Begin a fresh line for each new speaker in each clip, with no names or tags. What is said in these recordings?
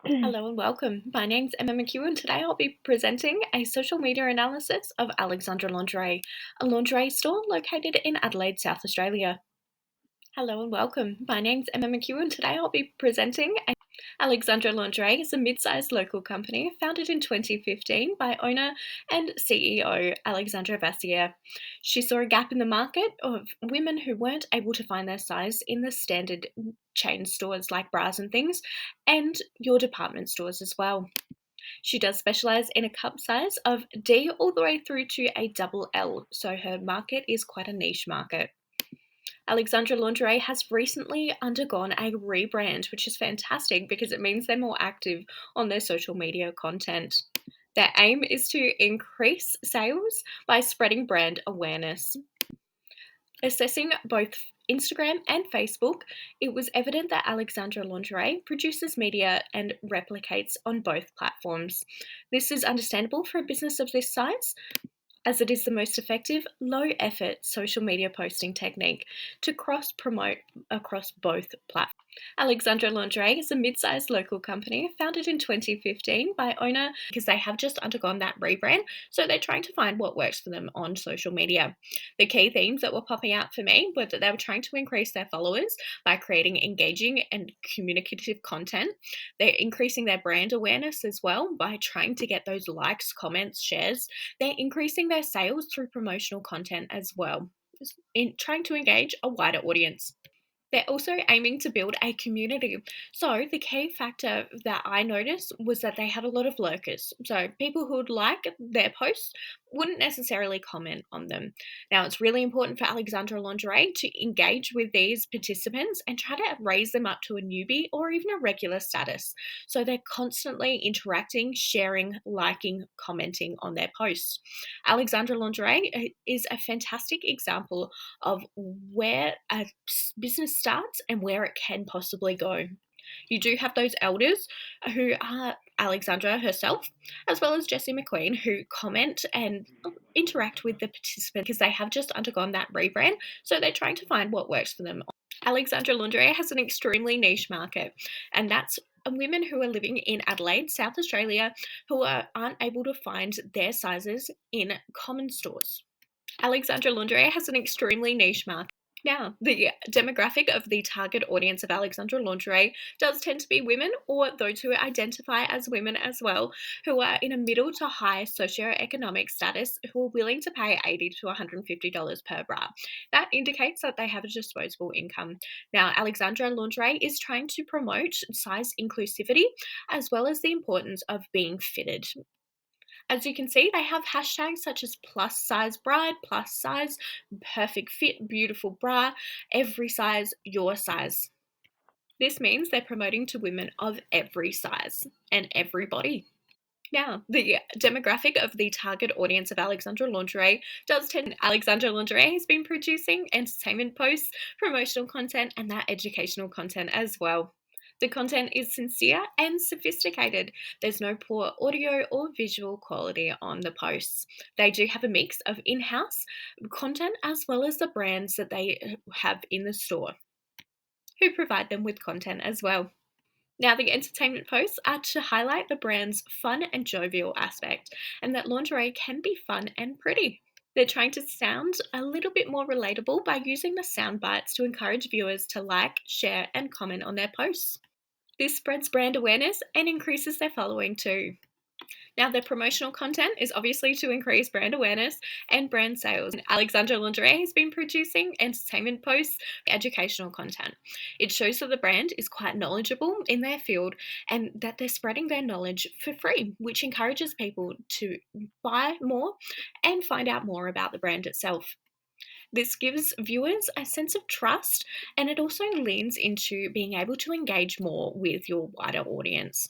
Hello and welcome. My name's Emma McCue, and today I'll be presenting a social media analysis of Alexandra Lingerie, a lingerie store located in Adelaide, South Australia. Hello and welcome. My name's Emma McCue, and today I'll be presenting Alexandra Lingerie is a mid-sized local company founded in 2015 by owner and CEO Alexandra Vassier. She saw a gap in the market of women who weren't able to find their size in the standard chain stores like bras and things, and your department stores as well. She does specialize in a cup size of D all the way through to a double L, so her market is quite a niche market. Alexandra Lingerie has recently undergone a rebrand, which is fantastic because it means they're more active on their social media content. Their aim is to increase sales by spreading brand awareness. Assessing both Instagram and Facebook, it was evident that Alexandra Lingerie produces media and replicates on both platforms. This is understandable for a business of this size, as it is the most effective, low effort social media posting technique to cross promote across both platforms. Alexandra Lingerie is a mid sized local company founded in 2015 by owner because they have just undergone that rebrand, so they're trying to find what works for them on social media. The key themes that were popping out for me were that they were trying to increase their followers by creating engaging and communicative content. They're increasing their brand awareness as well by trying to get those likes, comments, shares. They're increasing their sales through promotional content as well, in trying to engage a wider audience. They're also aiming to build a community. So, the key factor that I noticed was that they had a lot of lurkers. So, people who would like their posts wouldn't necessarily comment on them. Now, it's really important for Alexandra Lingerie to engage with these participants and try to raise them up to a newbie or even a regular status. So, they're constantly interacting, sharing, liking, commenting on their posts. Alexandra Lingerie is a fantastic example of where a business starts and where it can possibly go. You do have those elders who are Alexandra herself, as well as Jessie McQueen, who comment and interact with the participants because they have just undergone that rebrand. So they're trying to find what works for them. Alexandra Lingerie has an extremely niche market, and that's women who are living in Adelaide, South Australia, who aren't able to find their sizes in common stores. Alexandra Lingerie has an extremely niche market. Now, the demographic of the target audience of Alexandra Lingerie does tend to be women or those who identify as women as well, who are in a middle to high socioeconomic status who are willing to pay $80 to $150 per bra. That indicates that they have a disposable income. Now, Alexandra Lingerie is trying to promote size inclusivity as well as the importance of being fitted. As you can see, they have hashtags such as plus size bride, plus size, perfect fit, beautiful bra, every size, your size. This means they're promoting to women of every size and every body. Now, the demographic of the target audience of Alexandra Lingerie does tend. Alexandra Lingerie has been producing entertainment posts, promotional content, and that educational content as well. The content is sincere and sophisticated. There's no poor audio or visual quality on the posts. They do have a mix of in house content as well as the brands that they have in the store who provide them with content as well. Now, the entertainment posts are to highlight the brand's fun and jovial aspect, and that lingerie can be fun and pretty. They're trying to sound a little bit more relatable by using the sound bites to encourage viewers to like, share, and comment on their posts. This spreads brand awareness and increases their following too. Now, their promotional content is obviously to increase brand awareness and brand sales. Alexandra Lingerie has been producing entertainment posts, educational content. It shows that the brand is quite knowledgeable in their field and that they're spreading their knowledge for free, which encourages people to buy more and find out more about the brand itself. This gives viewers a sense of trust and it also leans into being able to engage more with your wider audience.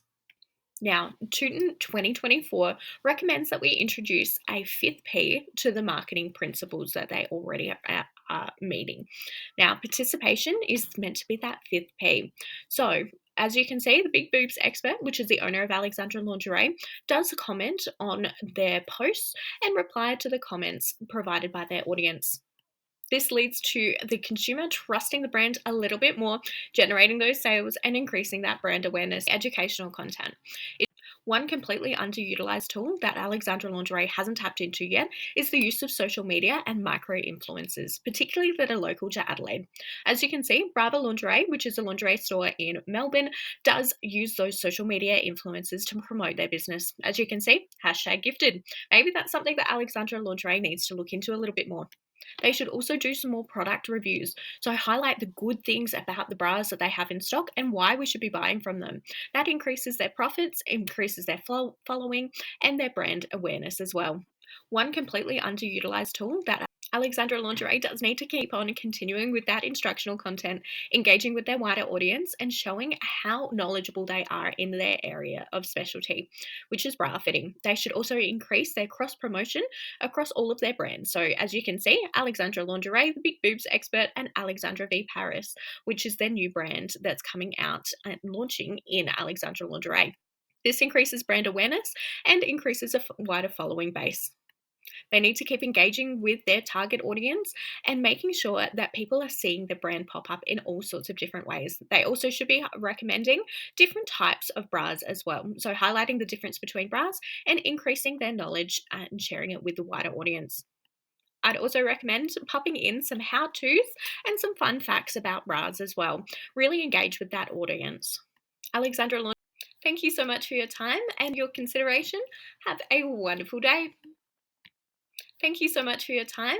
Now, Tootin 2024 recommends that we introduce a fifth P to the marketing principles that they already are meeting. Now, participation is meant to be that fifth P. So, as you can see, the Big Boobs expert, which is the owner of Alexandra Lingerie, does comment on their posts and reply to the comments provided by their audience. This leads to the consumer trusting the brand a little bit more, generating those sales and increasing that brand awareness. Educational content. One completely underutilized tool that Alexandra Lingerie hasn't tapped into yet is the use of social media and micro influencers, particularly that are local to Adelaide. As you can see, Brava Lingerie, which is a lingerie store in Melbourne, does use those social media influencers to promote their business. As you can see, hashtag gifted. Maybe that's something that Alexandra Lingerie needs to look into a little bit more. They should also do some more product reviews. So highlight the good things about the bras that they have in stock and why we should be buying from them. That increases their profits, increases their following, and their brand awareness as well. One completely underutilized tool that Alexandra Lingerie does need to keep on continuing with that instructional content, engaging with their wider audience, and showing how knowledgeable they are in their area of specialty, which is bra fitting. They should also increase their cross promotion across all of their brands. So, as you can see, Alexandra Lingerie, the Big Boobs Expert, and Alexandra V Paris, which is their new brand that's coming out and launching in Alexandra Lingerie. This increases brand awareness and increases a wider following base. They need to keep engaging with their target audience and making sure that people are seeing the brand pop up in all sorts of different ways. They also should be recommending different types of bras as well. So, highlighting the difference between bras and increasing their knowledge and sharing it with the wider audience. I'd also recommend popping in some how to's and some fun facts about bras as well. Really engage with that audience. Alexandra, thank you so much for your time and your consideration. Have a wonderful day. Thank you so much for your time.